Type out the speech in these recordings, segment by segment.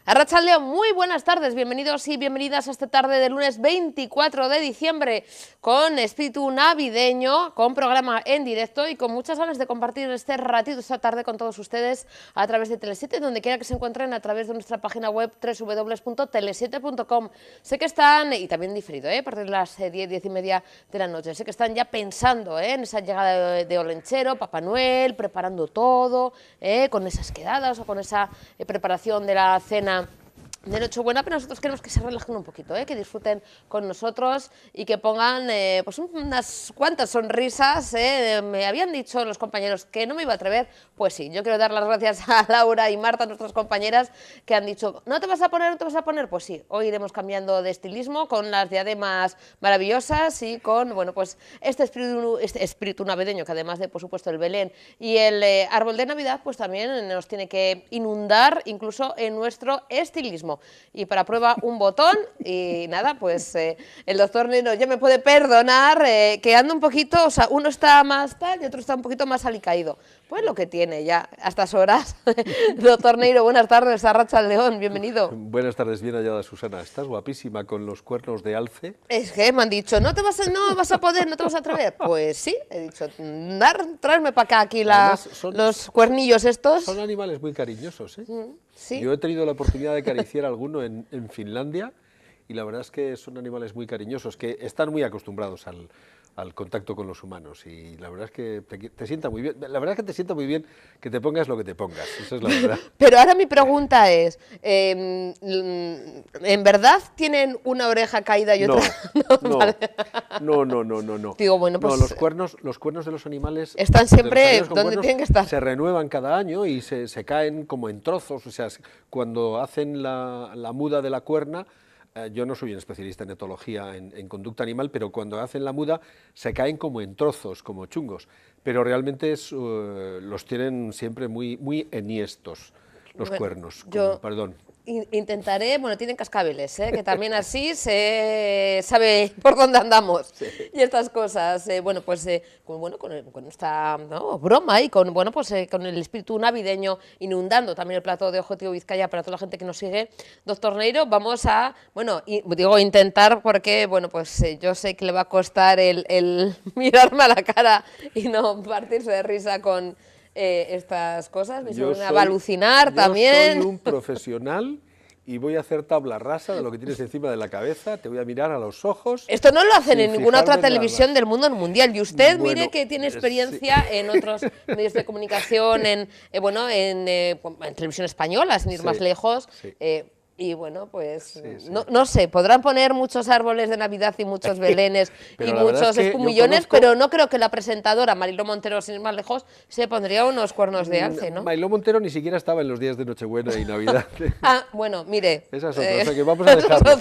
Arratsaldeon, muy buenas tardes, bienvenidos y bienvenidas a esta tarde de lunes 24 de diciembre con espíritu navideño, con programa en directo y con muchas ganas de compartir este ratito esta tarde con todos ustedes a través de Tele7, donde quiera que se encuentren, a través de nuestra página web www.tele7.com. Sé que están, y también diferido, a partir de las 10 y media de la noche, sé que están ya pensando en esa llegada de Olenchero, Papá Noel, preparando todo, con esas quedadas o con esa preparación de la cena de Nochebuena, pero nosotros queremos que se relajen un poquito, que disfruten con nosotros y que pongan pues unas cuantas sonrisas. Me habían dicho los compañeros que no me iba a atrever, pues sí, yo quiero dar las gracias a Laura y Marta, nuestras compañeras, que han dicho, ¿no te vas a poner, no te vas a poner? Pues sí, hoy iremos cambiando de estilismo con las diademas maravillosas y con, bueno, pues este espíritu navideño, que además de, por supuesto, el Belén y el árbol de Navidad, pues también nos tiene que inundar incluso en nuestro estilismo. Y para prueba un botón y nada, pues el doctor Neiro ya me puede perdonar que ando un poquito, o sea, uno está más tal y otro está un poquito más alicaído. Pues lo que tiene ya a estas horas. Doctor Neiro, buenas tardes, Arratsaldeon, bienvenido. Buenas tardes, bien hallada, Susana. Estás guapísima con los cuernos de alce. Es que me han dicho, no vas a poder, no te vas a atrever. Pues sí, he dicho, traerme para acá aquí los cuernillos estos. Son animales muy cariñosos, ¿eh? Sí. Yo he tenido la oportunidad de acariciar alguno en Finlandia y la verdad es que son animales muy cariñosos, que están muy acostumbrados al contacto con los humanos y la verdad es que te sienta muy bien. La verdad es que te sienta muy bien que te pongas lo que te pongas, esa es la verdad. Pero ahora mi pregunta es, ¿en verdad tienen una oreja caída y otra? No. Digo, bueno, pues no, los cuernos de los animales están siempre donde tienen que estar. Se renuevan cada año y se caen como en trozos, o sea, cuando hacen la muda de la cuerna. Yo no soy un especialista en etología, en conducta animal, pero cuando hacen la muda se caen como en trozos, como chungos, pero realmente los tienen siempre muy enhiestos, los cuernos, perdón. Intentaré, bueno, tienen cascabeles, que también así se sabe por dónde andamos, sí. Y estas cosas, con esta broma y con el espíritu navideño inundando también el plato de Objetivo Vizcaya para toda la gente que nos sigue, doctor Neiro, vamos a, intentar porque, yo sé que le va a costar el mirarme a la cara y no partirse de risa con estas cosas, me va a alucinar también. Yo soy un profesional y voy a hacer tabla rasa de lo que tienes encima de la cabeza, te voy a mirar a los ojos. Esto no lo hacen en ninguna otra televisión del mundo mundial, y usted mire que tiene experiencia en otros medios de comunicación, en televisión española, sin ir más lejos. Sí. Y no sé, podrán poner muchos árboles de Navidad y muchos belenes y muchos espumillones, pero no creo que la presentadora Mariló Montero, sin ir más lejos, se pondría unos cuernos de alce, ¿no? Mariló Montero ni siquiera estaba en los días de Nochebuena y Navidad. Mire. Esa es otra, o sea que vamos a dejarlo.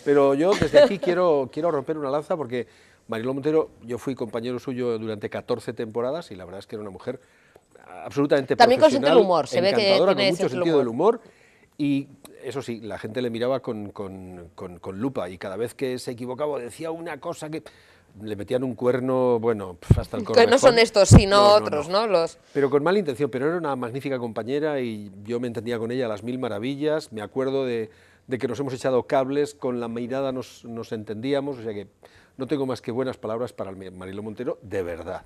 Pero yo desde aquí quiero romper una lanza porque Mariló Montero, yo fui compañero suyo durante 14 temporadas y la verdad es que era una mujer absolutamente también profesional, con sentido del humor, se ve que encantadora, tiene con mucho sentido del humor. Y eso sí, la gente le miraba con lupa y cada vez que se equivocaba decía una cosa que le metían un cuerno, hasta el corazón. Que no son estos, sino otros, ¿no? Pero con mala intención, pero era una magnífica compañera y yo me entendía con ella a las mil maravillas. Me acuerdo de que nos hemos echado cables, con la mirada nos entendíamos, o sea que no tengo más que buenas palabras para Mariló Montero, de verdad,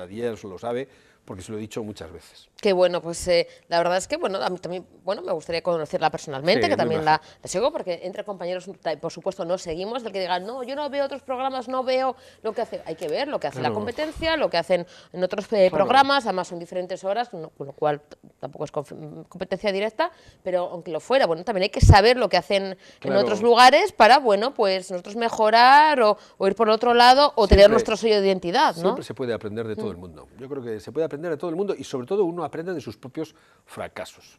y ella lo sabe, porque se lo he dicho muchas veces. Qué bueno, pues la verdad es que a mí también me gustaría conocerla personalmente, sí, que también la sigo, porque entre compañeros, por supuesto, no seguimos, del que digan, no, yo no veo otros programas, no veo lo que hace, hay que ver lo que hace la competencia, lo que hacen en otros programas, además son diferentes horas, con lo cual tampoco es competencia directa, pero aunque lo fuera, también hay que saber lo que hacen en otros lugares para, nosotros mejorar o ir por otro lado o tener nuestro sello de identidad, ¿no? Siempre se puede aprender de todo el mundo, yo creo que se puede aprender de todo el mundo y sobre todo uno aprende de sus propios fracasos.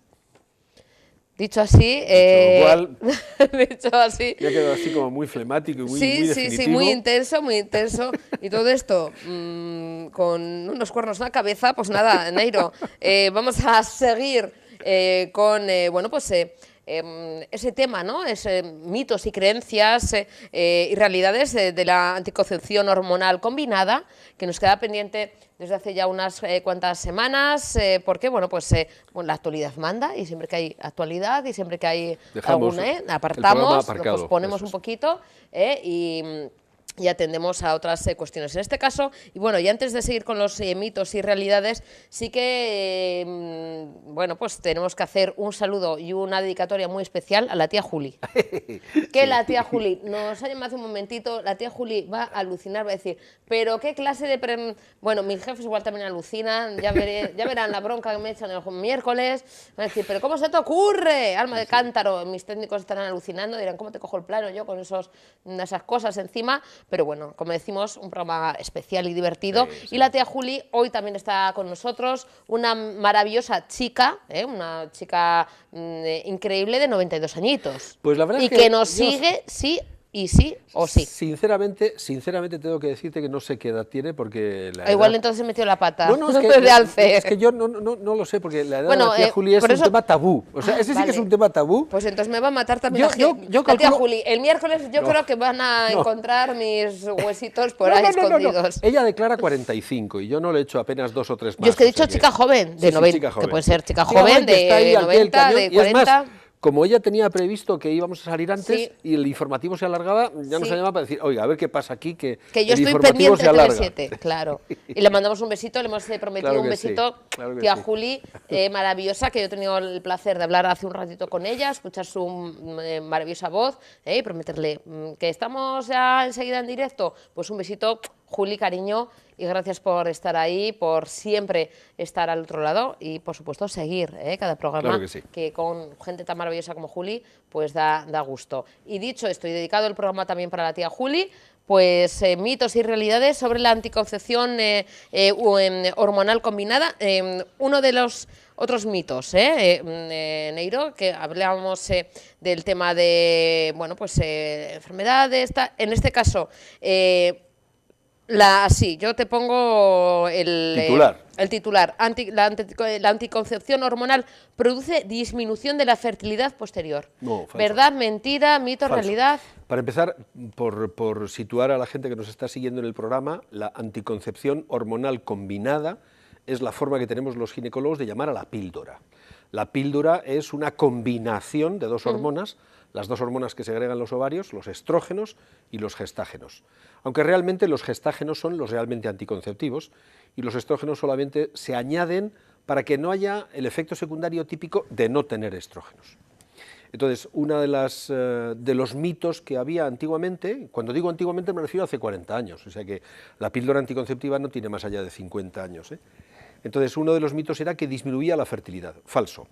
Dicho así, dicho así, ya quedó así como muy flemático y muy definitivo. Sí, muy intenso. Y todo esto con unos cuernos en la cabeza, pues nada, Neiro, vamos a seguir con, ese tema, ¿no? Mitos y creencias y realidades de la anticoncepción hormonal combinada, que nos queda pendiente desde hace ya unas cuantas semanas, porque bueno, pues la actualidad manda, y siempre que hay actualidad y siempre que hay Dejamos alguna, el programa apartamos, lo aparcado, posponemos eso un es. poquito y atendemos a otras cuestiones. En este caso, y bueno, y antes de seguir con los mitos y realidades, sí que, bueno, pues tenemos que hacer un saludo y una dedicatoria muy especial a la tía Juli. Que la tía Juli nos ha llamado hace un momentito, la tía Juli va a alucinar, va a decir, pero qué clase de... Bueno, mis jefes igual también alucinan, ya verán la bronca que me echan el miércoles, van a decir, pero ¿cómo se te ocurre? Alma de cántaro, mis técnicos estarán alucinando, dirán, ¿cómo te cojo el plano yo con esas cosas encima? Pero bueno, como decimos, un programa especial y divertido. Sí, sí. Y la tía Juli hoy también está con nosotros, una maravillosa chica, una chica increíble de 92 añitos. Pues la verdad y es que que nos yo- sigue sí y sí o sí. Sinceramente tengo que decirte que no sé qué edad tiene porque la O igual edad... entonces metió la pata No, es que, de alce. es que yo no lo sé, porque la edad Bueno, de la tía Juli es por un eso- tema tabú. O sea, ese sí que es vale. un tema tabú. Pues entonces me va a matar también Yo la tía calculo- Juli. El miércoles yo No, creo que van a no. encontrar mis huesitos por No, ahí no. escondidos. Ella declara 45 y yo no le he hecho apenas 2 o 3 más. Yo es que he o sea dicho chica joven, de Sí, 90, chica que joven. puede ser chica Chica joven, que está ahí de al pie del 90, cañón, de y es más, 40. como ella tenía previsto que íbamos a salir antes Sí. y el informativo se alargaba, ya nos Sí. ha llamado para decir, oiga, a ver qué pasa aquí, que Que yo el estoy informativo pendiente se de alarga. TV7, claro. Y le mandamos un besito, le hemos prometido Claro un que sí, besito, claro que tía sí. Juli, maravillosa, que yo he tenido el placer de hablar hace un ratito con ella, escuchar su maravillosa voz y prometerle que estamos ya enseguida en directo. Pues un besito, Juli, cariño, y gracias por estar ahí, por siempre estar al otro lado y, por supuesto, seguir cada programa, Claro que sí. que con gente tan maravillosa como Juli, pues da gusto. Y dicho esto, y dedicado el programa también para la tía Juli, pues mitos y realidades sobre la anticoncepción hormonal combinada. Uno de los otros mitos, Neiro, que hablábamos del tema de, bueno, pues enfermedades, en este caso... sí, yo te pongo Titular. el titular. La anticoncepción hormonal produce disminución de la fertilidad posterior. No, falso. ¿Verdad, mentira, mito, Falso. realidad? Para empezar, por situar a la gente que nos está siguiendo en el programa, la anticoncepción hormonal combinada es la forma que tenemos los ginecólogos de llamar a la píldora. La píldora es una combinación de dos hormonas, las dos hormonas que segregan los ovarios, los estrógenos y los gestágenos. Aunque realmente los gestágenos son los realmente anticonceptivos y los estrógenos solamente se añaden para que no haya el efecto secundario típico de no tener estrógenos. Entonces, uno de los mitos que había antiguamente, cuando digo antiguamente me refiero a hace 40 años, o sea que la píldora anticonceptiva no tiene más allá de 50 años. Entonces, uno de los mitos era que disminuía la fertilidad. Falso.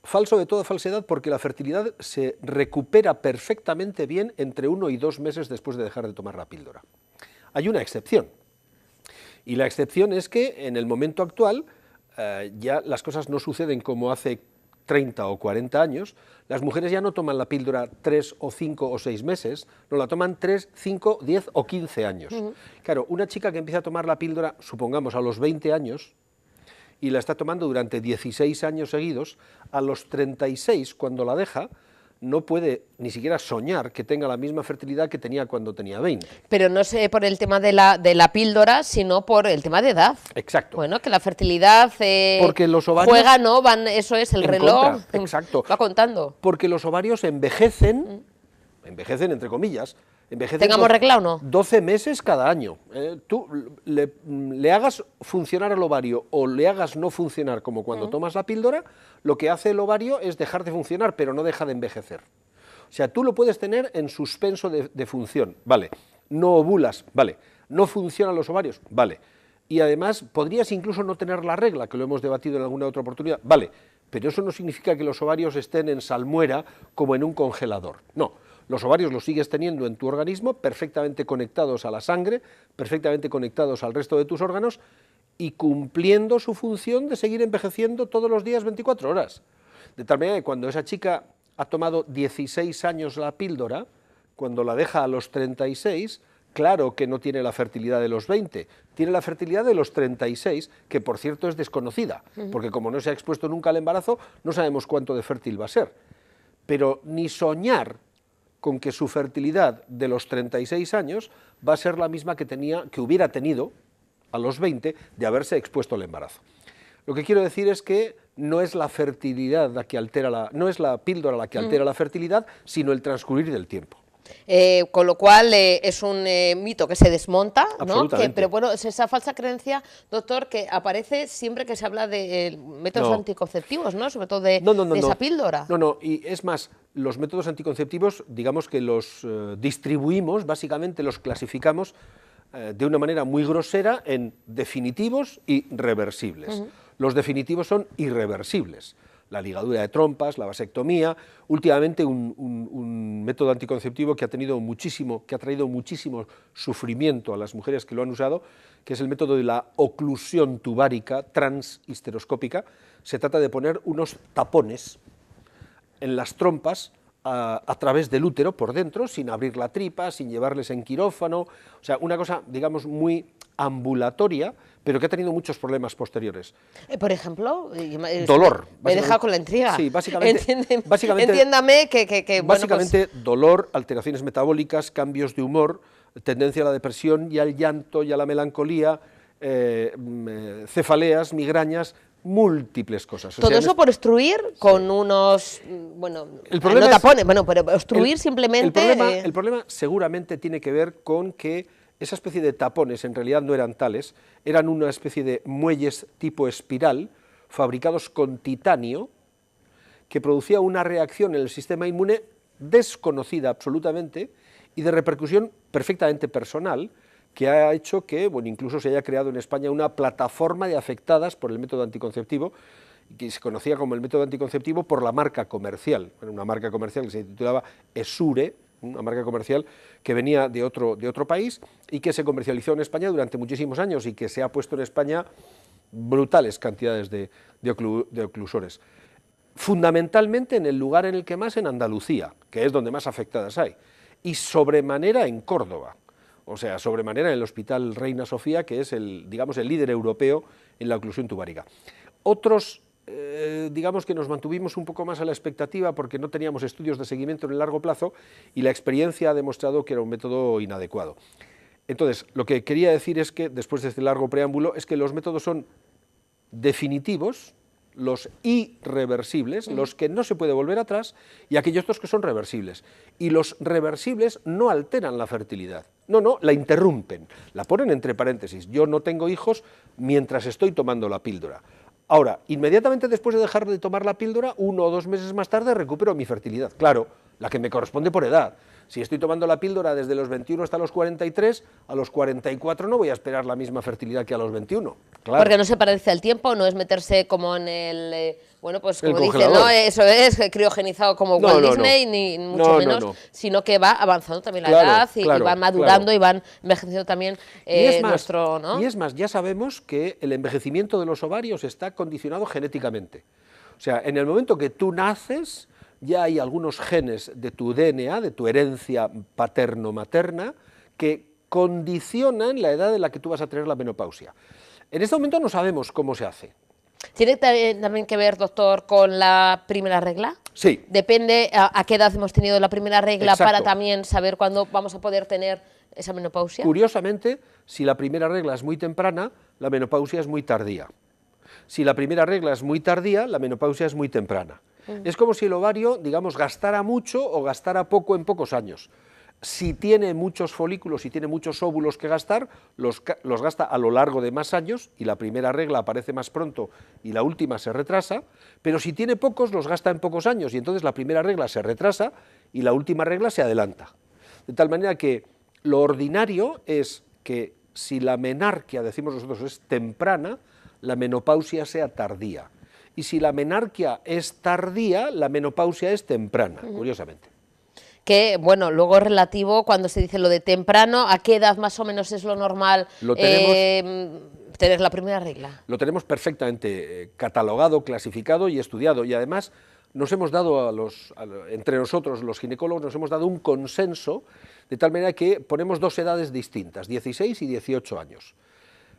Falso de toda falsedad, porque la fertilidad se recupera perfectamente bien entre 1 y 2 meses después de dejar de tomar la píldora. Hay una excepción, y la excepción es que en el momento actual ya las cosas no suceden como hace 30 o 40 años. Las mujeres ya no toman la píldora 3 o 5 o 6 meses, no la toman 3, 5, 10 o 15 años. Claro, una chica que empieza a tomar la píldora, supongamos a los 20 años, y la está tomando durante 16 años seguidos, a los 36, cuando la deja, no puede ni siquiera soñar que tenga la misma fertilidad que tenía cuando tenía 20. Pero no sé por el tema de la píldora, sino por el tema de edad. Exacto. Bueno, que la fertilidad Porque los ovarios juega, ¿no? Eso es, el en reloj contra, exacto. va contando. Porque los ovarios envejecen entre comillas, envejecen ¿Tengamos regla o no? 12 meses cada año. Tú le hagas funcionar el ovario o le hagas no funcionar como cuando tomas la píldora, lo que hace el ovario es dejar de funcionar, pero no deja de envejecer. O sea, tú lo puedes tener en suspenso de función, vale. No ovulas, vale. No funcionan los ovarios, vale. Y además podrías incluso no tener la regla, que lo hemos debatido en alguna otra oportunidad, vale. Pero eso no significa que los ovarios estén en salmuera como en un congelador, no. Los ovarios los sigues teniendo en tu organismo, perfectamente conectados a la sangre, perfectamente conectados al resto de tus órganos y cumpliendo su función de seguir envejeciendo todos los días 24 horas. De tal manera que cuando esa chica ha tomado 16 años la píldora, cuando la deja a los 36, claro que no tiene la fertilidad de los 20, tiene la fertilidad de los 36, que por cierto es desconocida, porque como no se ha expuesto nunca al embarazo, no sabemos cuánto de fértil va a ser. Pero ni soñar con que su fertilidad de los 36 años va a ser la misma que hubiera tenido a los 20 de haberse expuesto al embarazo. Lo que quiero decir es que no es la fertilidad la que altera no es la píldora la que altera la fertilidad, sino el transcurrir del tiempo. Con lo cual es un mito que se desmonta, ¿no? Pero bueno, es esa falsa creencia, doctor, que aparece siempre que se habla de métodos anticonceptivos, ¿no? Sobre todo de esa píldora. No, y es más, los métodos anticonceptivos, digamos que los distribuimos, básicamente los clasificamos de una manera muy grosera en definitivos y reversibles. Los definitivos son irreversibles. La ligadura de trompas, la vasectomía, últimamente un método anticonceptivo que ha traído muchísimo sufrimiento a las mujeres que lo han usado, que es el método de la oclusión tubárica transhisteroscópica. Se trata de poner unos tapones en las trompas a través del útero por dentro, sin abrir la tripa, sin llevarles en quirófano, o sea, una cosa, digamos, muy ambulatoria, pero que ha tenido muchos problemas posteriores. Por ejemplo, dolor. Me he dejado con la intriga. Sí, básicamente entiéndame que básicamente dolor, alteraciones metabólicas, cambios de humor, tendencia a la depresión y al llanto y a la melancolía, cefaleas, migrañas, múltiples cosas. Todo eso por obstruir con unos, bueno, el problema no tapones, bueno, pero obstruir simplemente... El problema seguramente tiene que ver con que esa especie de tapones en realidad no eran tales, eran una especie de muelles tipo espiral, fabricados con titanio, que producía una reacción en el sistema inmune desconocida absolutamente y de repercusión perfectamente personal, que ha hecho que, bueno, incluso se haya creado en España una plataforma de afectadas por el método anticonceptivo, que se conocía como el método anticonceptivo por la marca comercial, una marca comercial que se titulaba Esure, una marca comercial que venía de otro país y que se comercializó en España durante muchísimos años y que se ha puesto en España brutales cantidades de oclusores. Fundamentalmente en el lugar en el que más, en Andalucía, que es donde más afectadas hay, y sobremanera en Córdoba. O sea, sobremanera en el Hospital Reina Sofía, que es digamos, el líder europeo en la oclusión tubárica. Otros, digamos que nos mantuvimos un poco más a la expectativa porque no teníamos estudios de seguimiento en el largo plazo y la experiencia ha demostrado que era un método inadecuado. Entonces, lo que quería decir es que, después de este largo preámbulo, es que los métodos son definitivos, los irreversibles, los que no se puede volver atrás, y aquellos otros que son reversibles. Y los reversibles no alteran la fertilidad, no, la interrumpen, la ponen entre paréntesis. Yo no tengo hijos mientras estoy tomando la píldora. Ahora, inmediatamente después de dejar de tomar la píldora, 1 o 2 meses más tarde recupero mi fertilidad, claro, la que me corresponde por edad. Si estoy tomando la píldora desde los 21 hasta los 43, a los 44 no voy a esperar la misma fertilidad que a los 21. Claro. Porque no se parece al tiempo, no es meterse como en el, bueno, pues como dicen, ¿no? Eso es, criogenizado como Walt Disney, ni mucho menos, sino que va avanzando también la edad y van madurando y van envejeciendo también nuestro, ¿no? Y es más, ya sabemos que el envejecimiento de los ovarios está condicionado genéticamente. O sea, en el momento que tú naces, ya hay algunos genes de tu DNA, de tu herencia paterno-materna, que condicionan la edad en la que tú vas a tener la menopausia. En este momento no sabemos cómo se hace. ¿Tiene también que ver, doctor, con la primera regla? Sí. Depende a qué edad hemos tenido la primera regla. Exacto. Para también saber cuándo vamos a poder tener esa menopausia. Curiosamente, si la primera regla es muy temprana, la menopausia es muy tardía. Si la primera regla es muy tardía, la menopausia es muy temprana. Es como si el ovario, digamos, gastara mucho o gastara poco en pocos años. Si tiene muchos folículos y tiene muchos óvulos que gastar, los gasta a lo largo de más años y la primera regla aparece más pronto y la última se retrasa, pero si tiene pocos, los gasta en pocos años y entonces la primera regla se retrasa y la última regla se adelanta. De tal manera que lo ordinario es que si la menarquia, decimos nosotros, es temprana, la menopausia sea tardía. Y si la menarquia es tardía, la menopausia es temprana, curiosamente. Que, bueno, luego es relativo cuando se dice lo de temprano, ¿a qué edad más o menos es lo normal tener la primera regla? Lo tenemos perfectamente catalogado, clasificado y estudiado, y además nos hemos dado entre nosotros, los ginecólogos, nos hemos dado un consenso De tal manera que ponemos dos edades distintas, 16 y 18 años.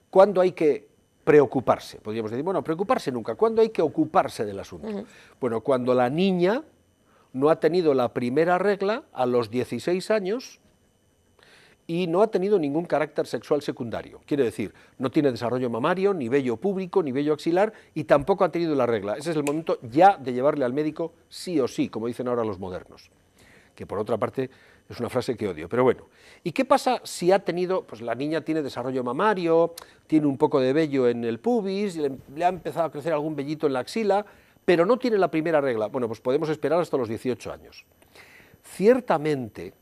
¿Cuándo hay que preocuparse? Podríamos decir, bueno, preocuparse nunca. ¿Cuándo hay que ocuparse del asunto? Bueno, cuando la niña no ha tenido la primera regla a los 16 años y no ha tenido ningún carácter sexual secundario. Quiere decir, no tiene desarrollo mamario, ni vello púbico, ni vello axilar, y tampoco ha tenido la regla. Ese es el momento ya de llevarle al médico sí o sí, como dicen ahora los modernos. Que por otra parte es una frase que odio, pero bueno. ¿Y qué pasa si ha tenido, pues la niña tiene desarrollo mamario, tiene un poco de vello en el pubis, le ha empezado a crecer algún vellito en la axila, pero no tiene la primera regla? Bueno, pues podemos esperar hasta los 18 años. Ciertamente,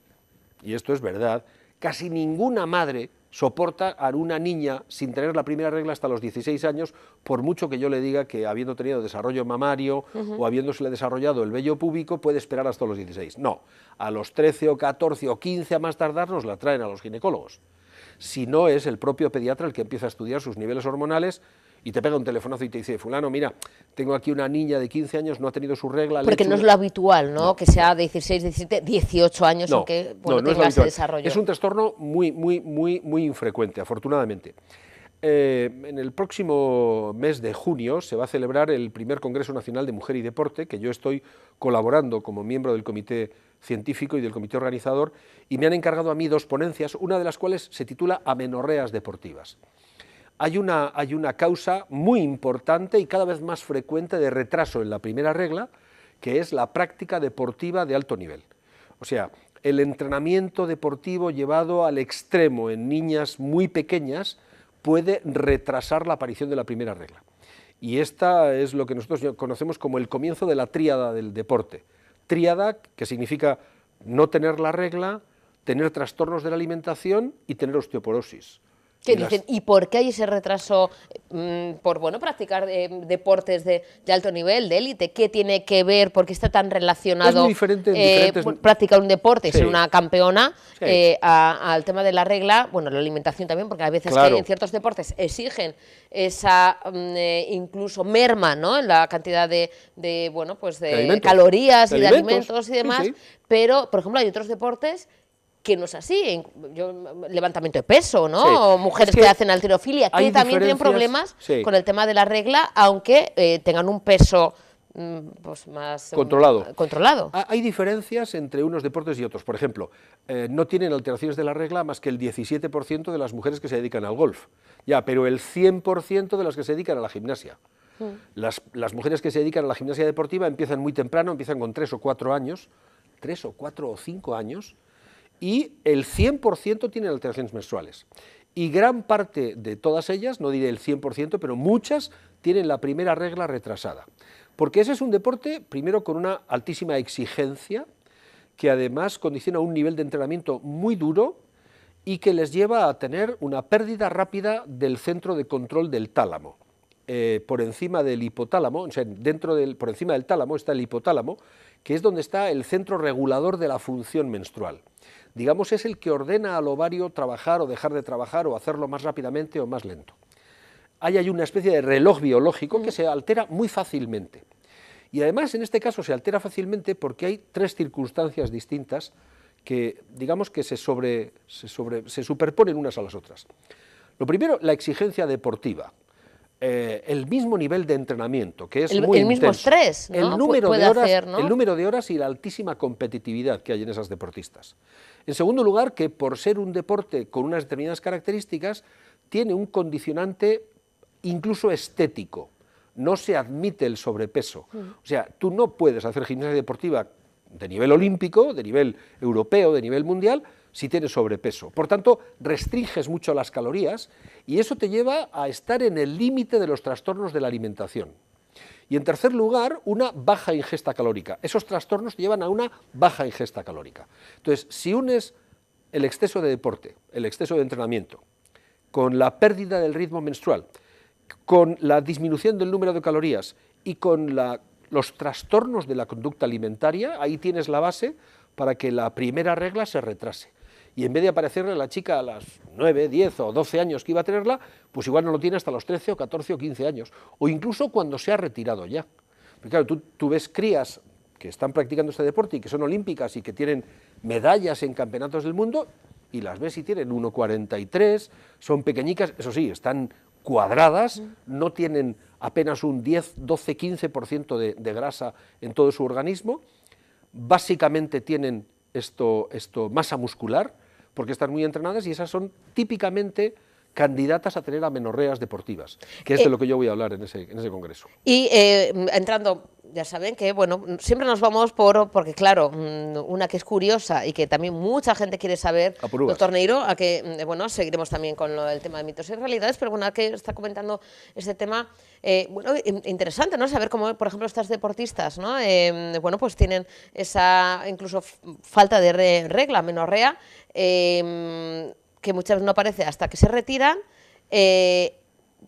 y esto es verdad, casi ninguna madre soporta a una niña sin tener la primera regla hasta los 16 años, por mucho que yo le diga que habiendo tenido desarrollo mamario o habiéndosele desarrollado el vello púbico puede esperar hasta los 16. No, a los 13 o 14 o 15 a más tardar nos la traen a los ginecólogos. Si no es el propio pediatra el que empieza a estudiar sus niveles hormonales y te pega un telefonazo y te dice, fulano, mira, tengo aquí una niña de 15 años, no ha tenido su regla. Porque no es lo habitual, ¿no? Que sea 16, 17, 18 años, no, aunque no tenga ese desarrollo. Es un trastorno muy infrecuente, afortunadamente. En el próximo mes de junio se va a celebrar el primer Congreso Nacional de Mujer y Deporte, que yo estoy colaborando como miembro del comité científico y del comité organizador, y me han encargado a mí dos ponencias, una de las cuales se titula Amenorreas deportivas. Hay una causa muy importante y cada vez más frecuente de retraso en la primera regla, que es la práctica deportiva de alto nivel. O sea, el entrenamiento deportivo llevado al extremo en niñas muy pequeñas puede retrasar la aparición de la primera regla. Y esta es lo que nosotros conocemos como el comienzo de la tríada del deporte. Tríada, que significa no tener la regla, tener trastornos de la alimentación y tener osteoporosis. ¿Qué dicen? ¿Y por qué hay ese retraso por practicar deportes de alto nivel, de élite? ¿Qué tiene que ver? ¿Por qué está tan relacionado es muy diferente, practicar un deporte y sí, ser una campeona sí, al tema de la regla? Bueno, la alimentación también, porque a veces claro, que en ciertos deportes exigen esa incluso merma, ¿no?, en la cantidad de calorías y de alimentos y demás, sí. Pero, por ejemplo, hay otros deportes que no es así, levantamiento de peso, ¿no? Sí. O mujeres que hacen halterofilia, que también tienen problemas con el tema de la regla, aunque tengan un peso pues más controlado. Hay diferencias entre unos deportes y otros. Por ejemplo, no tienen alteraciones de la regla más que el 17% de las mujeres que se dedican al golf, pero el 100% de las que se dedican a la gimnasia. Las mujeres que se dedican a la gimnasia deportiva empiezan muy temprano, empiezan con 3 o 4 años, 3 o 4 o 5 años, y el 100% tienen alteraciones menstruales. Y gran parte de todas ellas, no diré el 100%, pero muchas tienen la primera regla retrasada. Porque ese es un deporte, primero, con una altísima exigencia, que además condiciona un nivel de entrenamiento muy duro y que les lleva a tener una pérdida rápida del centro de control del tálamo. Por encima del hipotálamo, o sea, por encima del tálamo está el hipotálamo, que es donde está el centro regulador de la función menstrual. Digamos, es el que ordena al ovario trabajar o dejar de trabajar o hacerlo más rápidamente o más lento. Ahí hay una especie de reloj biológico que se altera muy fácilmente. Y además, en este caso, se altera fácilmente porque hay 3 circunstancias distintas que, digamos, que se superponen unas a las otras. Lo primero, la exigencia deportiva. El mismo nivel de entrenamiento, que es muy intenso. El mismo estrés, ¿no? El número de horas y la altísima competitividad que hay en esas deportistas. En segundo lugar, que por ser un deporte con unas determinadas características, tiene un condicionante incluso estético. No se admite el sobrepeso. O sea, tú no puedes hacer gimnasia deportiva de nivel olímpico, de nivel europeo, de nivel mundial, si tienes sobrepeso. Por tanto, restringes mucho las calorías y eso te lleva a estar en el límite de los trastornos de la alimentación. Y en tercer lugar, una baja ingesta calórica. Esos trastornos te llevan a una baja ingesta calórica. Entonces, si unes el exceso de deporte, el exceso de entrenamiento, con la pérdida del ritmo menstrual, con la disminución del número de calorías y con los trastornos de la conducta alimentaria, ahí tienes la base para que la primera regla se retrase. Y en vez de aparecerle a la chica a las 9, 10 o 12 años que iba a tenerla, pues igual no lo tiene hasta los 13 o 14 o 15 años, o incluso cuando se ha retirado ya. Porque claro, tú ves crías que están practicando este deporte y que son olímpicas y que tienen medallas en campeonatos del mundo, y las ves y tienen 1,43, son pequeñicas, eso sí, están cuadradas, no tienen apenas un 10, 12, 15% de grasa en todo su organismo, básicamente tienen esto masa muscular, porque están muy entrenadas y esas son típicamente candidatas a tener amenorreas deportivas, que es de lo que yo voy a hablar en ese congreso. Y entrando, ya saben que, bueno, siempre nos vamos porque claro, una que es curiosa y que también mucha gente quiere saber, doctor Neiro, a que, bueno, seguiremos también con el tema de mitos y realidades, pero una que está comentando este tema, bueno, interesante, ¿no? Saber cómo, por ejemplo, estas deportistas, ¿no? Bueno, pues tienen esa, incluso falta de regla, amenorrea, que muchas veces no aparece hasta que se retiran,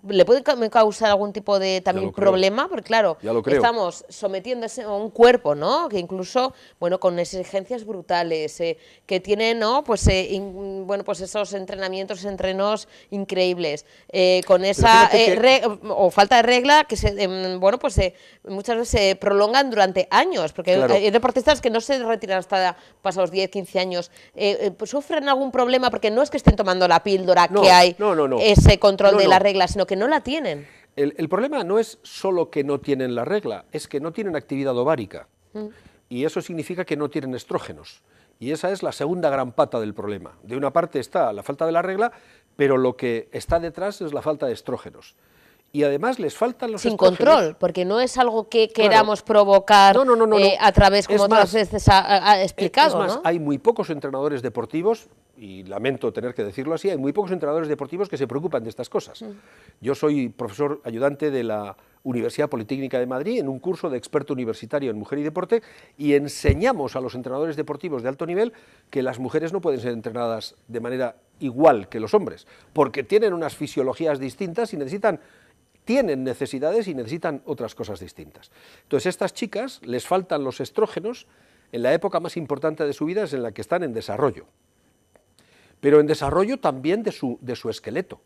¿le puede causar algún tipo de también problema? Porque claro, estamos sometiéndose a un cuerpo, ¿no? Que incluso, bueno, con exigencias brutales, que tiene, ¿no? Pues, bueno, pues esos entrenamientos, entrenos increíbles, con esa o falta de regla que bueno, pues muchas veces se prolongan durante años, porque hay deportistas que no se retiran hasta pasados 10, 15 años. Pues, ¿sufren algún problema? Porque no es que estén tomando la píldora que hay ese control de la regla, sino que no la tienen. El problema no es solo que no tienen la regla, es que no tienen actividad ovárica. Y eso significa que no tienen estrógenos. Y esa es la segunda gran pata del problema. De una parte está la falta de la regla, pero lo que está detrás es la falta de estrógenos. Y además les faltan los estrógenos. Sin control, porque no es algo que queramos provocar a través, como otras veces ha explicado. Es más, hay muy pocos entrenadores deportivos, y lamento tener que decirlo así, hay muy pocos entrenadores deportivos que se preocupan de estas cosas. Yo soy profesor ayudante de la Universidad Politécnica de Madrid en un curso de experto universitario en mujer y deporte, y enseñamos a los entrenadores deportivos de alto nivel que las mujeres no pueden ser entrenadas de manera igual que los hombres, porque tienen unas fisiologías distintas y tienen necesidades y necesitan otras cosas distintas. Entonces, a estas chicas les faltan los estrógenos en la época más importante de su vida, es en la que están en desarrollo, pero en desarrollo también de su esqueleto,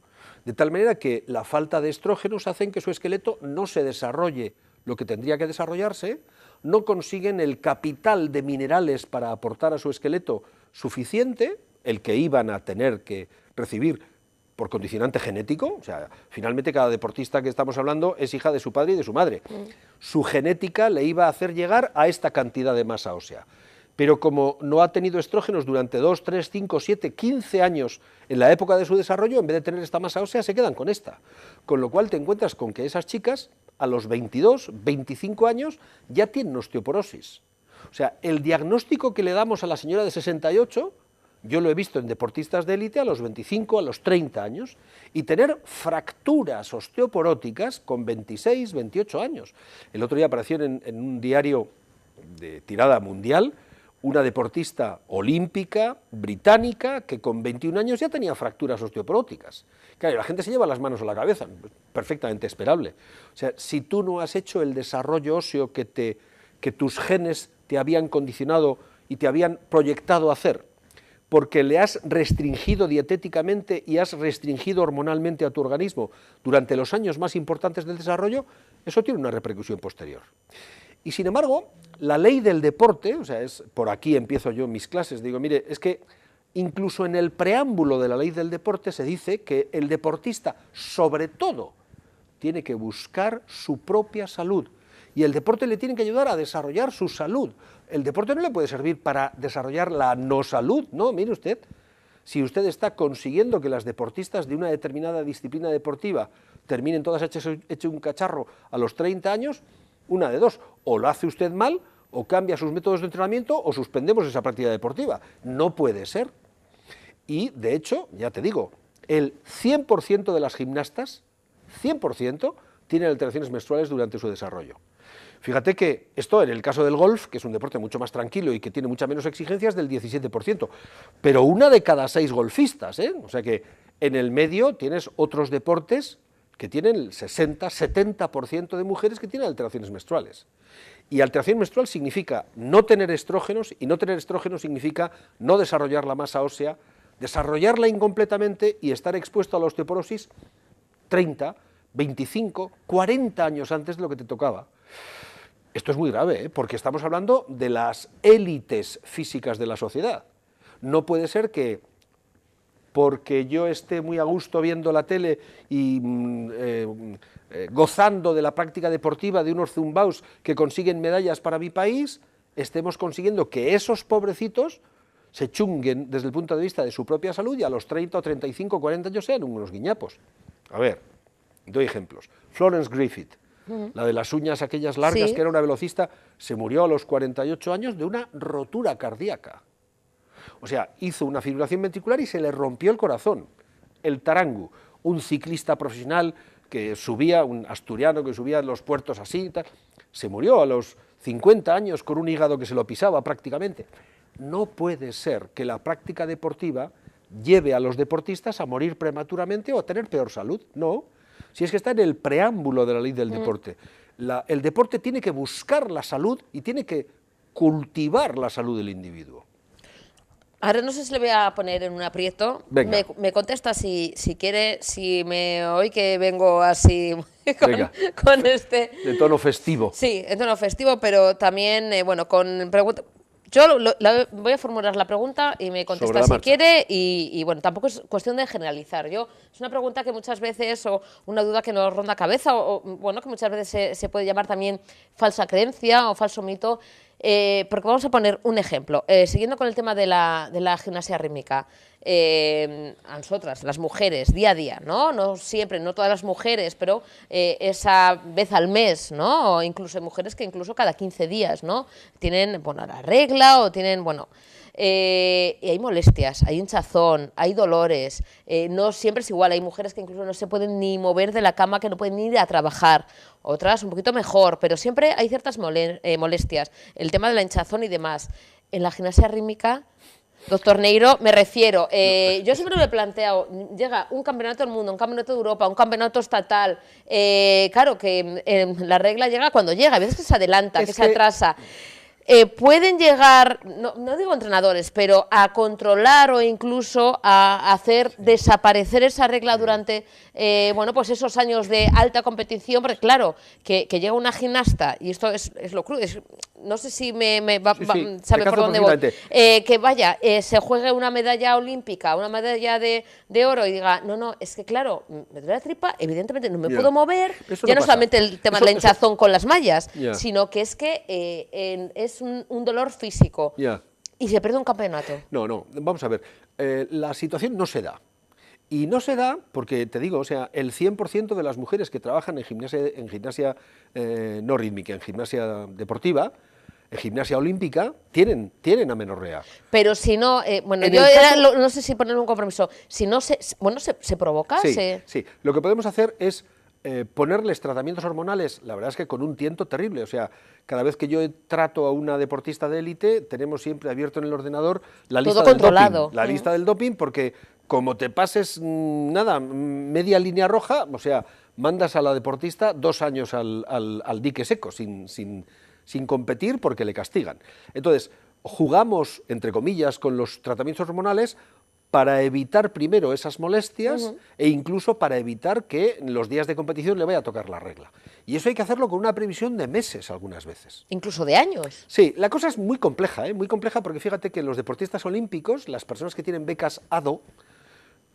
de tal manera que la falta de estrógenos hace que su esqueleto no se desarrolle lo que tendría que desarrollarse, no consiguen el capital de minerales para aportar a su esqueleto suficiente, el que iban a tener que recibir por condicionante genético, o sea, finalmente cada deportista que estamos hablando es hija de su padre y de su madre. Su genética le iba a hacer llegar a esta cantidad de masa ósea. Pero como no ha tenido estrógenos durante 2, 3, 5, 7, 15 años en la época de su desarrollo, en vez de tener esta masa ósea, se quedan con esta. Con lo cual te encuentras con que esas chicas, a los 22, 25 años, ya tienen osteoporosis. O sea, el diagnóstico que le damos a la señora de 68, yo lo he visto en deportistas de élite a los 25, a los 30 años, y tener fracturas osteoporóticas con 26, 28 años. El otro día apareció en un diario de tirada mundial una deportista olímpica británica que con 21 años ya tenía fracturas osteoporóticas. Claro, la gente se lleva las manos a la cabeza, perfectamente esperable. O sea, si tú no has hecho el desarrollo óseo que tus genes te habían condicionado y te habían proyectado a hacer, porque le has restringido dietéticamente y has restringido hormonalmente a tu organismo durante los años más importantes del desarrollo, eso tiene una repercusión posterior. Y sin embargo, la ley del deporte, o sea, por aquí empiezo yo mis clases, digo, mire, es que incluso en el preámbulo de la ley del deporte se dice que el deportista, sobre todo, tiene que buscar su propia salud. Y el deporte le tiene que ayudar a desarrollar su salud. El deporte no le puede servir para desarrollar la no salud, no, mire usted. Si usted está consiguiendo que las deportistas de una determinada disciplina deportiva terminen todas hecho un cacharro a los 30 años, una de dos, o lo hace usted mal, o cambia sus métodos de entrenamiento, o suspendemos esa práctica deportiva. No puede ser. Y, de hecho, ya te digo, el 100% de las gimnastas, 100%, tienen alteraciones menstruales durante su desarrollo. Fíjate que esto, en el caso del golf, que es un deporte mucho más tranquilo y que tiene mucha menos exigencias, del 17%, pero una de cada 6 golfistas, ¿eh? O sea que en el medio tienes otros deportes que tienen el 60-70% de mujeres que tienen alteraciones menstruales. Y alteración menstrual significa no tener estrógenos, y no tener estrógenos significa no desarrollar la masa ósea, desarrollarla incompletamente y estar expuesto a la osteoporosis 30, 25, 40 años antes de lo que te tocaba. Esto es muy grave, ¿eh? Porque estamos hablando de las élites físicas de la sociedad. No puede ser que porque yo esté muy a gusto viendo la tele y gozando de la práctica deportiva de unos zumbaos que consiguen medallas para mi país, estemos consiguiendo que esos pobrecitos se chunguen desde el punto de vista de su propia salud y a los 30 o 35 o 40 años sean unos guiñapos. A ver, doy ejemplos. Florence Griffith, la de las uñas aquellas largas, Sí. que era una velocista, se murió a los 48 años de una rotura cardíaca. O sea, hizo una fibrilación ventricular y se le rompió el corazón. El Tarangu, un ciclista profesional que subía, un asturiano que subía los puertos así y tal, se murió a los 50 años con un hígado que se lo pisaba prácticamente. No puede ser que la práctica deportiva lleve a los deportistas a morir prematuramente o a tener peor salud. No, si es que está en el preámbulo de la ley del deporte. El deporte tiene que buscar la salud y tiene que cultivar la salud del individuo. Ahora no sé si le voy a poner en un aprieto. Venga. Me contesta si quiere, si me hoy que vengo así Venga. con este... De tono festivo. Sí, en tono festivo, pero también, bueno, con preguntas... Voy a formular la pregunta y me Sobre contesta la si marcha. quiere y, bueno, tampoco es cuestión de generalizar. Es una pregunta que muchas veces, o una duda que nos ronda cabeza, bueno, que muchas veces se puede llamar también falsa creencia o falso mito, porque vamos a poner un ejemplo. Siguiendo con el tema de la gimnasia rítmica, a nosotras, las mujeres, día a día, ¿no? No siempre, no todas las mujeres, pero esa vez al mes, ¿no? O incluso hay mujeres que incluso cada 15 días, ¿no? Tienen, bueno, la regla o tienen, bueno... y hay molestias, hay hinchazón, hay dolores, no siempre es igual, hay mujeres que incluso no se pueden ni mover de la cama, que no pueden ni ir a trabajar, otras un poquito mejor, pero siempre hay ciertas molestias, el tema de la hinchazón y demás. En la gimnasia rítmica, doctor Neiro, me refiero, yo siempre me he planteado, llega un campeonato del mundo, un campeonato de Europa, un campeonato estatal, claro que la regla llega cuando llega, a veces que se adelanta, que se atrasa. Pueden llegar, no digo entrenadores, pero a controlar o incluso a hacer desaparecer esa regla durante bueno, pues esos años de alta competición, porque claro, que llega una gimnasta, y esto es lo crudo, no sé si sabe por dónde voy, que vaya, se juegue una medalla olímpica, una medalla de oro y diga, no, es que claro, me duele la tripa, evidentemente no me puedo mover, ya no solamente el tema de la hinchazón con las mallas, sino que es que es un dolor físico y se pierde un campeonato. No, vamos a ver, la situación no se da. Y no se da porque, te digo, o sea, el 100% de las mujeres que trabajan en gimnasia no rítmica, en gimnasia deportiva, en gimnasia olímpica, tienen amenorrea. Pero si no, bueno, no sé si poner un compromiso, si no se provoca. Sí, lo que podemos hacer es ponerles tratamientos hormonales, la verdad es que con un tiento terrible, o sea, cada vez que yo trato a una deportista de élite, tenemos siempre abierto en el ordenador la lista del doping, la lista del doping, porque como te pases media línea roja, o sea, mandas a la deportista 2 años al dique seco, sin competir porque le castigan. Entonces, jugamos, entre comillas, con los tratamientos hormonales para evitar primero esas molestias e incluso para evitar que en los días de competición le vaya a tocar la regla. Y eso hay que hacerlo con una previsión de meses algunas veces. Incluso de años. Sí, la cosa es muy compleja porque fíjate que los deportistas olímpicos, las personas que tienen becas ADO,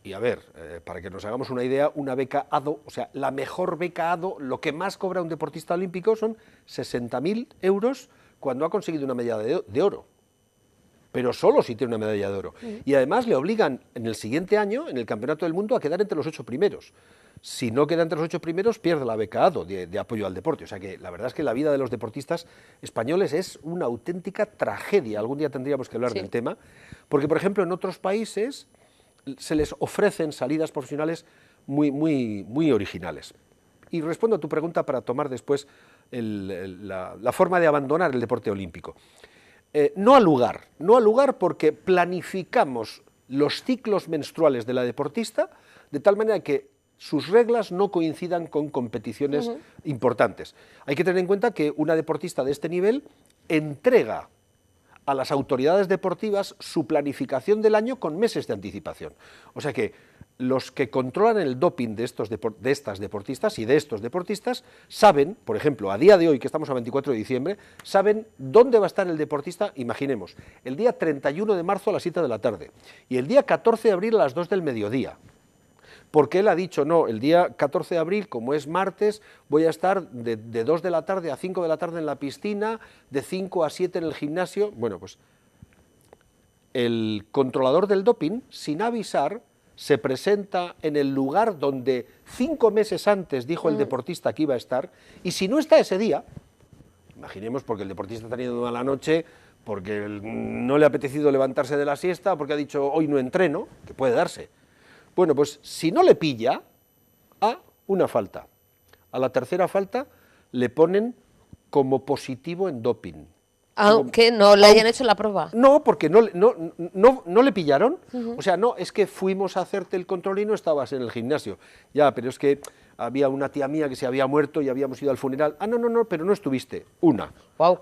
y a ver, para que nos hagamos una idea, una beca ADO, o sea, la mejor beca ADO, lo que más cobra un deportista olímpico son 60.000 euros cuando ha conseguido una medalla de oro. Pero solo si tiene una medalla de oro. Y además le obligan en el siguiente año, en el Campeonato del Mundo, a quedar entre los 8 primeros. Si no queda entre los 8 primeros, pierde la beca ADO de apoyo al deporte. O sea que la verdad es que la vida de los deportistas españoles es una auténtica tragedia. Algún día tendríamos que hablar del tema. Porque, por ejemplo, en otros países se les ofrecen salidas profesionales muy originales. Y respondo a tu pregunta para tomar después la forma de abandonar el deporte olímpico. No al lugar porque planificamos los ciclos menstruales de la deportista de tal manera que sus reglas no coincidan con competiciones importantes. Hay que tener en cuenta que una deportista de este nivel entrega a las autoridades deportivas su planificación del año con meses de anticipación. O sea que los que controlan el doping de estas deportistas y de estos deportistas saben, por ejemplo, a día de hoy, que estamos a 24 de diciembre, saben dónde va a estar el deportista, imaginemos, el día 31 de marzo a las 7 de la tarde y el día 14 de abril a las 2 del mediodía. Porque él ha dicho, no, el día 14 de abril, como es martes, voy a estar de 2 de la tarde a 5 de la tarde en la piscina, de 5 a 7 en el gimnasio. Bueno, pues el controlador del doping, sin avisar, se presenta en el lugar donde 5 meses antes dijo el deportista que iba a estar, y si no está ese día, imaginemos porque el deportista ha tenido una mala noche, porque no le ha apetecido levantarse de la siesta, porque ha dicho hoy no entreno, que puede darse. Bueno, pues si no le pilla, a una falta. A la tercera falta le ponen como positivo en doping. Aunque no le hayan hecho la prueba. No, porque no le pillaron. O sea, no, es que fuimos a hacerte el control y no estabas en el gimnasio. Ya, pero es que había una tía mía que se había muerto y habíamos ido al funeral. Ah, no, pero no estuviste. Una. Guau,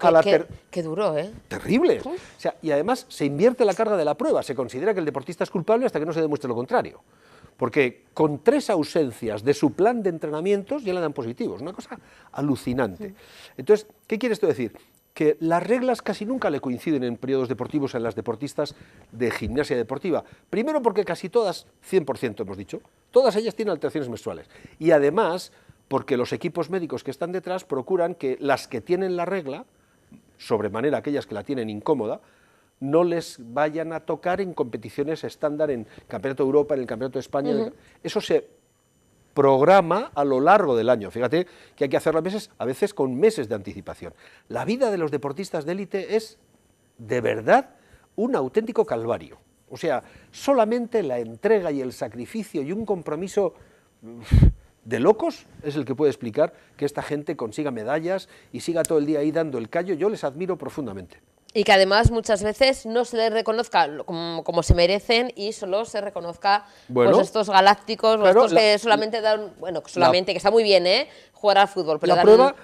qué duro, ¿eh? Terrible. O sea, y además se invierte la carga de la prueba. Se considera que el deportista es culpable hasta que no se demuestre lo contrario. Porque con 3 ausencias de su plan de entrenamientos ya le dan positivos. Una cosa alucinante. Entonces, ¿qué quiere esto decir? Que las reglas casi nunca le coinciden en periodos deportivos en las deportistas de gimnasia deportiva. Primero porque casi todas, 100% hemos dicho, todas ellas tienen alteraciones menstruales. Y además porque los equipos médicos que están detrás procuran que las que tienen la regla, sobremanera aquellas que la tienen incómoda, no les vayan a tocar en competiciones estándar, en Campeonato de Europa, en el Campeonato de España. Eso se programa a lo largo del año. Fíjate que hay que hacerlo a veces con meses de anticipación. La vida de los deportistas de élite es, de verdad, un auténtico calvario. O sea, solamente la entrega y el sacrificio y un compromiso de locos es el que puede explicar que esta gente consiga medallas y siga todo el día ahí dando el callo. Yo les admiro profundamente. Y que además muchas veces no se les reconozca como se merecen y solo se reconozca pues estos galácticos, claro, o estos que solamente dan, que está muy bien, jugar al fútbol, pero dan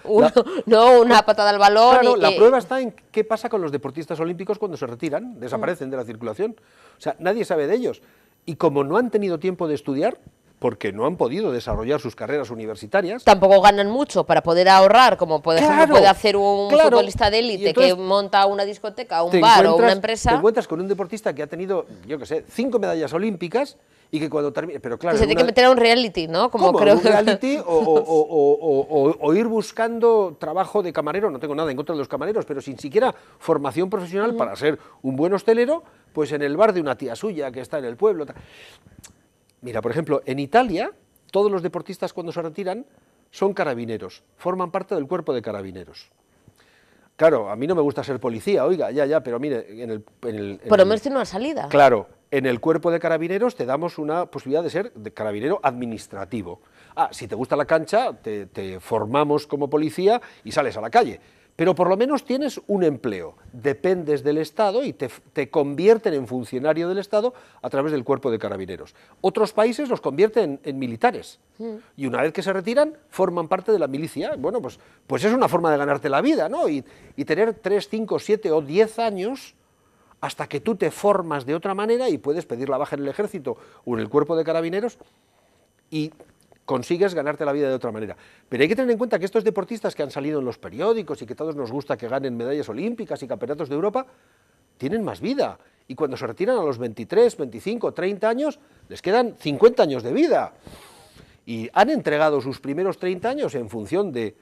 una patada al balón. Claro, la prueba está en qué pasa con los deportistas olímpicos cuando se retiran, desaparecen de la circulación. O sea, nadie sabe de ellos. Y como no han tenido tiempo de estudiar, porque no han podido desarrollar sus carreras universitarias. Tampoco ganan mucho para poder ahorrar, como por ejemplo puede hacer un futbolista de élite que monta una discoteca, un bar o una empresa. Te encuentras con un deportista que ha tenido, yo qué sé, 5 medallas olímpicas y que cuando termine... Pero claro, que se tiene que meter a un reality, ¿no? Como creo un reality o ir buscando trabajo de camarero, no tengo nada en contra de los camareros, pero sin siquiera formación profesional para ser un buen hostelero, pues en el bar de una tía suya que está en el pueblo. Mira, por ejemplo, en Italia, todos los deportistas cuando se retiran son carabineros, forman parte del cuerpo de carabineros. Claro, a mí no me gusta ser policía, oiga, pero mire, por lo menos tiene una salida. Claro, en el cuerpo de carabineros te damos una posibilidad de ser de carabinero administrativo. Si te gusta la cancha, te formamos como policía y sales a la calle. Pero por lo menos tienes un empleo, dependes del Estado y te convierten en funcionario del Estado a través del cuerpo de carabineros. Otros países los convierten en militares y una vez que se retiran forman parte de la milicia. Bueno, pues es una forma de ganarte la vida, ¿no? Y tener 3, 5, 7 o 10 años hasta que tú te formas de otra manera y puedes pedir la baja en el ejército o en el cuerpo de carabineros y consigues ganarte la vida de otra manera. Pero hay que tener en cuenta que estos deportistas que han salido en los periódicos y que todos nos gusta que ganen medallas olímpicas y campeonatos de Europa, tienen más vida. Y cuando se retiran a los 23, 25, 30 años, les quedan 50 años de vida. Y han entregado sus primeros 30 años en función de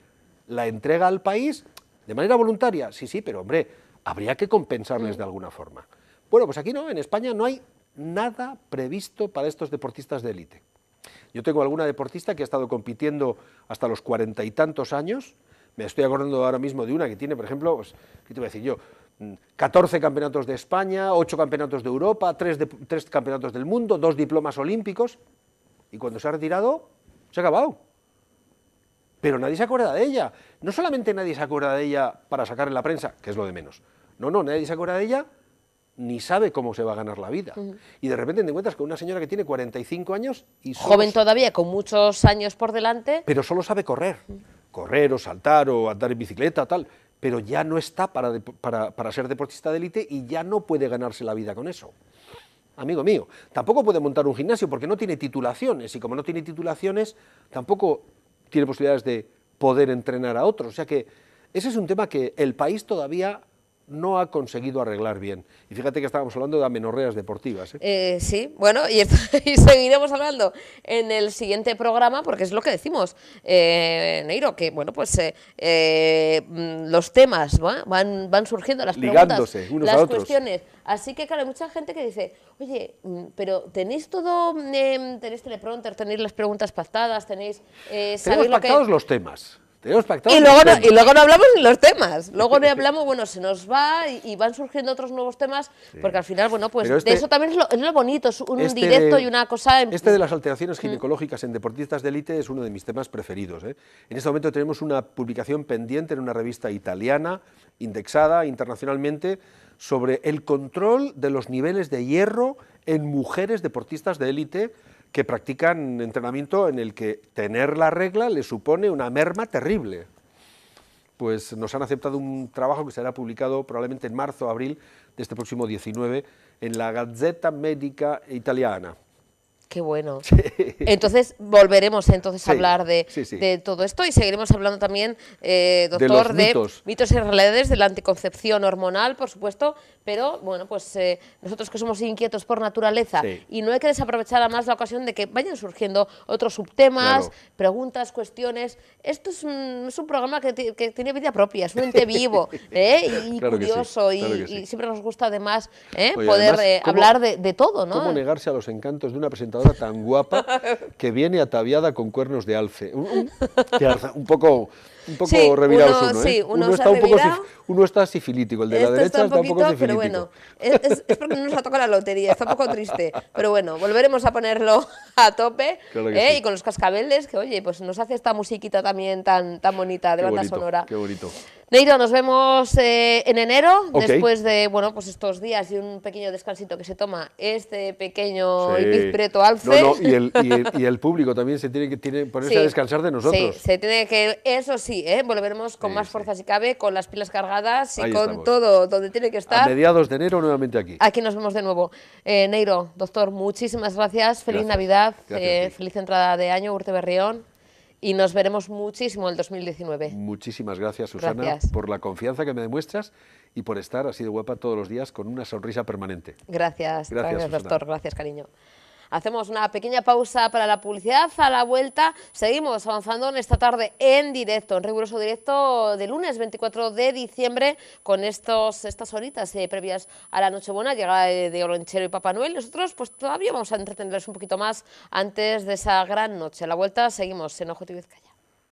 la entrega al país de manera voluntaria. Sí, pero hombre, habría que compensarles de alguna forma. Bueno, pues aquí no, en España no hay nada previsto para estos deportistas de élite. Yo tengo alguna deportista que ha estado compitiendo hasta los 40 y tantos años. Me estoy acordando ahora mismo de una que tiene, por ejemplo, pues, ¿qué te voy a decir yo? 14 campeonatos de España, 8 campeonatos de Europa, 3 campeonatos del mundo, 2 diplomas olímpicos. Y cuando se ha retirado, se ha acabado. Pero nadie se acuerda de ella. No solamente nadie se acuerda de ella para sacar en la prensa, que es lo de menos. No, nadie se acuerda de ella ni sabe cómo se va a ganar la vida. Y de repente te encuentras con una señora que tiene 45 años y joven todavía, con muchos años por delante. Pero solo sabe correr. Correr o saltar o andar en bicicleta, tal. Pero ya no está para ser deportista de élite y ya no puede ganarse la vida con eso. amigo mío. Tampoco puede montar un gimnasio porque no tiene titulaciones, y como no tiene titulaciones, tampoco tiene posibilidades de poder entrenar a otros. O sea que ese es un tema que el país todavía no ha conseguido arreglar bien. Y fíjate que estábamos hablando de amenorreas deportivas, ¿eh? Sí, bueno, y seguiremos hablando en el siguiente programa, porque es lo que decimos, Neiro, que bueno, pues los temas van surgiendo, las Ligándose preguntas, unos a las otros. Cuestiones. Así que, claro, hay mucha gente que dice, oye, pero tenéis todo, tenéis teleprompter, tenéis las preguntas pactadas, tenéis... Tenemos pactados los temas. Y luego no hablamos ni los temas, luego no hablamos, bueno, se nos va y van surgiendo otros nuevos temas, sí. Porque al final, bueno, pues de eso también es lo bonito, es un directo y una cosa... Este de las alteraciones ginecológicas en deportistas de élite es uno de mis temas preferidos, ¿eh? En este momento tenemos una publicación pendiente en una revista italiana, indexada internacionalmente, sobre el control de los niveles de hierro en mujeres deportistas de élite que practican entrenamiento en el que tener la regla le supone una merma terrible. Pues nos han aceptado un trabajo que será publicado probablemente en marzo o abril de este próximo 19 en la Gazzetta Medica Italiana. Qué bueno. Sí. Entonces volveremos a hablar de todo esto y seguiremos hablando también, doctor, de mitos y realidades de la anticoncepción hormonal, por supuesto, pero bueno, pues nosotros que somos inquietos por naturaleza y no hay que desaprovechar además la ocasión de que vayan surgiendo otros subtemas, preguntas, cuestiones. Esto es un programa que tiene vida propia, es un ente vivo y claro curioso y siempre nos gusta además poder además, hablar de todo, ¿no? ¿Cómo negarse a los encantos de una presentadora tan guapa que viene ataviada con cuernos de alce? Un poco revirados uno, ¿eh? Sí, uno está sifilítico, el de la derecha está un poco sifilítico. Pero bueno, es porque no nos ha tocado la lotería, está un poco triste. Pero bueno, volveremos a ponerlo a tope, claro y con los cascabeles, que oye, pues nos hace esta musiquita también tan bonita de banda sonora. Qué bonito. Neiro, nos vemos en enero, después de bueno, pues estos días y un pequeño descansito que se toma este pequeño Ipizpreto alce. Y el público también se tiene que ponerse a descansar de nosotros. Sí, se tiene que, eso sí, volveremos con más fuerza si cabe, con las pilas cargadas y ahí con todo donde tiene que estar. A mediados de enero nuevamente aquí. Aquí nos vemos de nuevo. Neiro, doctor, muchísimas gracias, feliz Navidad, feliz entrada de año, Urte Berrión. Y nos veremos muchísimo el 2019. Muchísimas gracias, Susana, por la confianza que me demuestras y por estar así de guapa todos los días con una sonrisa permanente. Gracias doctor. Gracias, cariño. Hacemos una pequeña pausa para la publicidad. A la vuelta seguimos avanzando en esta tarde en directo, en riguroso directo de lunes 24 de diciembre con estas horitas previas a la Nochebuena, llegada de Olenchero y Papá Noel. Nosotros pues todavía vamos a entretenerles un poquito más antes de esa gran noche. A la vuelta seguimos en Ojo TV Vizcaya.